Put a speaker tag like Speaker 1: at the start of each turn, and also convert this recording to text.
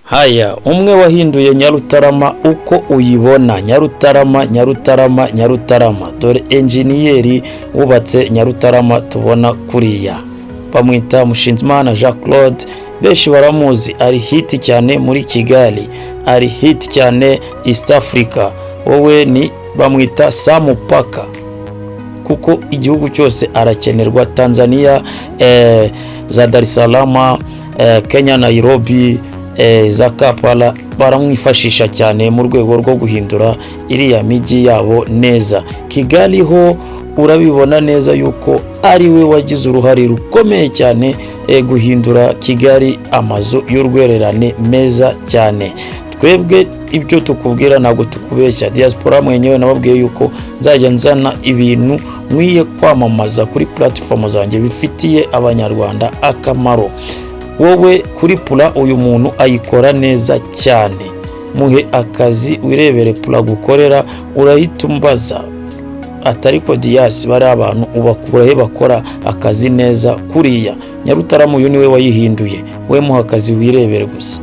Speaker 1: Haya, umwe wahinduye Nyarutarama uko uyibona. Nyarutarama. Dore engineer wubatse Nyarutarama tubona kuriya. Bamwita Mushinzimana Jean Claude, benshi baramuzi, ari hit cyane muri Kigali, ari hit cyane East Africa. Wowe ni bamwita Samupaka, kuko igihugu cyose arakenerwa. Tanzania, za Dar es Salaam, Kenya, Nairobi, za Kampala baramwifashisha cyane mu rwego rwo guhindura iriya migi yabo neza. Kigali ho urabibona neza yuko ari we wagize uruhare rukomeye cyane guhindura Kigali amazu y'urwererane meza cyane. Twebwe ibyo tukubwira ntabwo tukubeshya. Diaspora mwenyewe nababwiye yuko nzajya nzana ibintu nkwiye kwamamaza kuri platform zanjye bifitiye abanyarwanda akamaro. Wowe kuri Pula uyu muntu ayikora neza cyane, muhe akazi wirebere Pula gukorera, urahitumbaza atari ko Dias bari abantu ubakurahe bakora akazi neza kuriya. Nyarutarama uyu niwe wayihinduye, we muha akazi wirebere gusa.